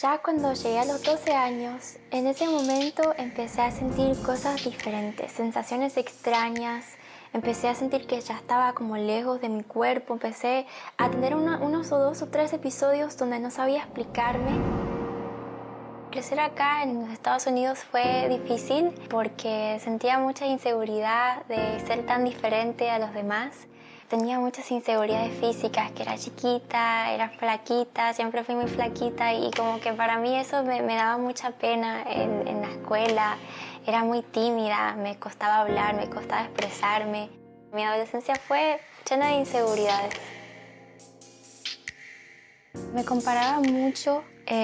Ya cuando llegué a los 12 años, en ese momento empecé a sentir cosas diferentes, sensaciones extrañas. Empecé a sentir que ya estaba como lejos de mi cuerpo. Empecé a tener unos o 2 o 3 episodios donde no sabía explicarme. Crecer acá en los Estados Unidos fue difícil porque sentía mucha inseguridad de ser tan diferente a los demás. Tenía muchas inseguridades físicas, que era chiquita, era flaquita, siempre fui muy flaquita y como que para mí eso me daba mucha pena en la escuela. Era muy tímida, me costaba hablar, me costaba expresarme. Mi adolescencia fue llena de inseguridades. Me comparaba mucho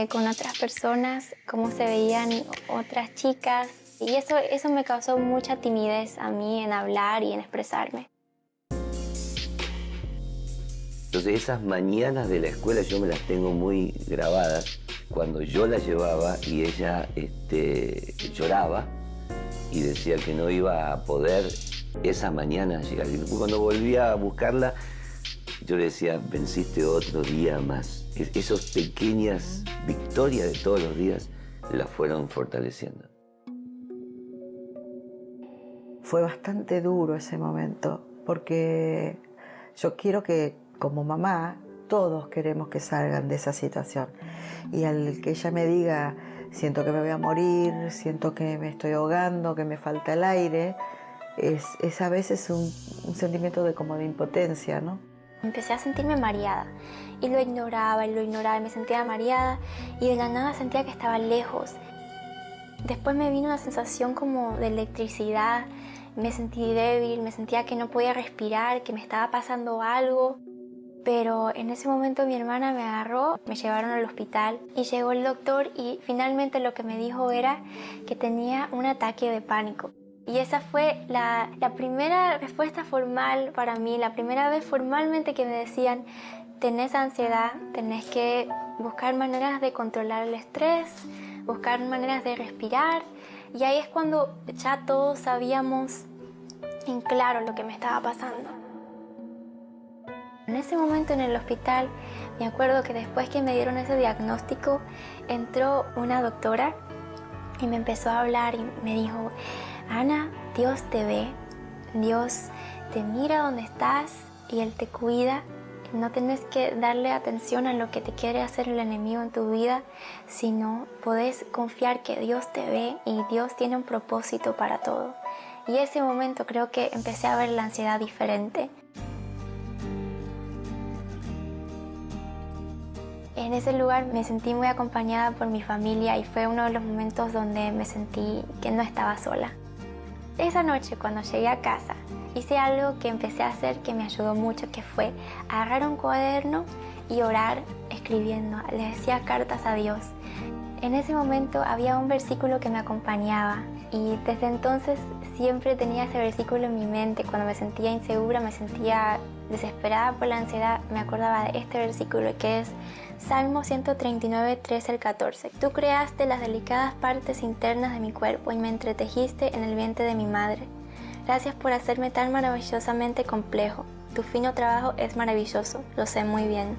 con otras personas, cómo se veían otras chicas y eso me causó mucha timidez a mí en hablar y en expresarme. Entonces esas mañanas de la escuela yo me las tengo muy grabadas, cuando yo la llevaba y ella lloraba y decía que no iba a poder esa mañana llegar. Y cuando volvía a buscarla, yo le decía, venciste otro día más. Esas pequeñas victorias de todos los días las fueron fortaleciendo. Fue bastante duro ese momento, porque yo quiero que, como mamá, todos queremos que salgan de esa situación. Y al que ella me diga, siento que me voy a morir, siento que me estoy ahogando, que me falta el aire, es a veces un sentimiento como de impotencia, ¿no? Empecé a sentirme mareada y lo ignoraba y me sentía mareada y de la nada sentía que estaba lejos. Después me vino una sensación como de electricidad, me sentí débil, me sentía que no podía respirar, que me estaba pasando algo. Pero en ese momento mi hermana me agarró, me llevaron al hospital y llegó el doctor y finalmente lo que me dijo era que tenía un ataque de pánico. Y esa fue la primera respuesta formal para mí, la primera vez formalmente que me decían, tenés ansiedad, tenés que buscar maneras de controlar el estrés, buscar maneras de respirar. Y ahí es cuando ya todos sabíamos en claro lo que me estaba pasando. En ese momento en el hospital, me acuerdo que después que me dieron ese diagnóstico, entró una doctora y me empezó a hablar y me dijo, Ana, Dios te ve, Dios te mira donde estás y Él te cuida. No tenés que darle atención a lo que te quiere hacer el enemigo en tu vida, sino podés confiar que Dios te ve y Dios tiene un propósito para todo. Y ese momento creo que empecé a ver la ansiedad diferente. En ese lugar me sentí muy acompañada por mi familia y fue uno de los momentos donde me sentí que no estaba sola. Esa noche cuando llegué a casa hice algo que empecé a hacer que me ayudó mucho, que fue agarrar un cuaderno y orar escribiendo. Le decía cartas a Dios. En ese momento había un versículo que me acompañaba y desde entonces siempre tenía ese versículo en mi mente. Cuando me sentía insegura, me sentía desesperada por la ansiedad, me acordaba de este versículo que es Salmo 139, 13 al 14. Tú creaste las delicadas partes internas de mi cuerpo y me entretejiste en el vientre de mi madre. Gracias por hacerme tan maravillosamente complejo. Tu fino trabajo es maravilloso, lo sé muy bien.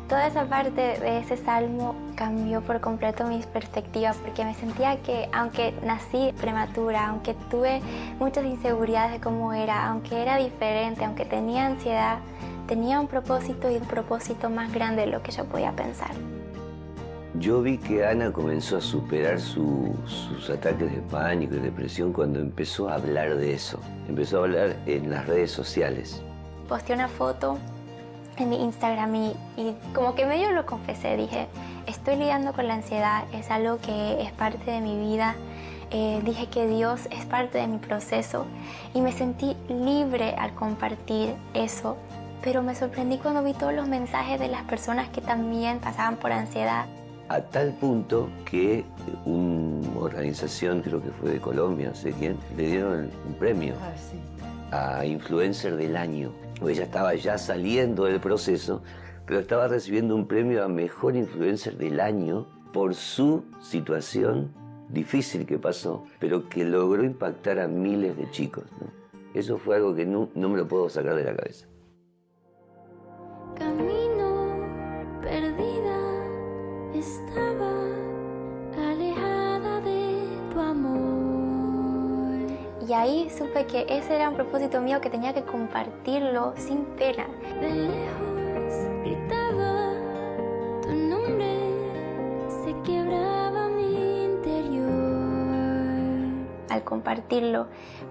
Toda esa parte de ese salmo cambió por completo mis perspectivas porque me sentía que aunque nací prematura, aunque tuve muchas inseguridades de cómo era, aunque era diferente, aunque tenía ansiedad, tenía un propósito y un propósito más grande de lo que yo podía pensar. Yo vi que Ana comenzó a superar sus ataques de pánico y depresión cuando empezó a hablar de eso. Empezó a hablar en las redes sociales. Posteé una foto en mi Instagram y como que medio lo confesé, dije, estoy lidiando con la ansiedad, es algo que es parte de mi vida, dije que Dios es parte de mi proceso y me sentí libre al compartir eso, pero me sorprendí cuando vi todos los mensajes de las personas que también pasaban por ansiedad. A tal punto que una organización, creo que fue de Colombia, no sé quién, le dieron un premio a Influencer del Año. Ella estaba ya saliendo del proceso, pero estaba recibiendo un premio a Mejor Influencer del Año por su situación difícil que pasó, pero que logró impactar a miles de chicos, ¿no? Eso fue algo que no me lo puedo sacar de la cabeza. Camino perdida. estaba alejada de tu amor. Y ahí supe que ese era un propósito mío, que tenía que compartirlo sin pena. De lejos gritaba tu nombre, se quebraba mi interior. Al compartirlo,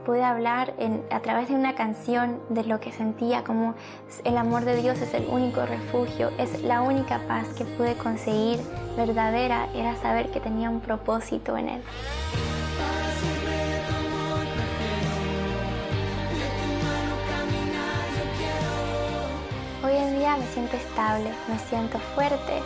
pude hablar a través de una canción de lo que sentía, como el amor de Dios es el único refugio, es la única paz que pude conseguir verdadera, era saber que tenía un propósito en Él. Hoy en día me siento estable, me siento fuerte.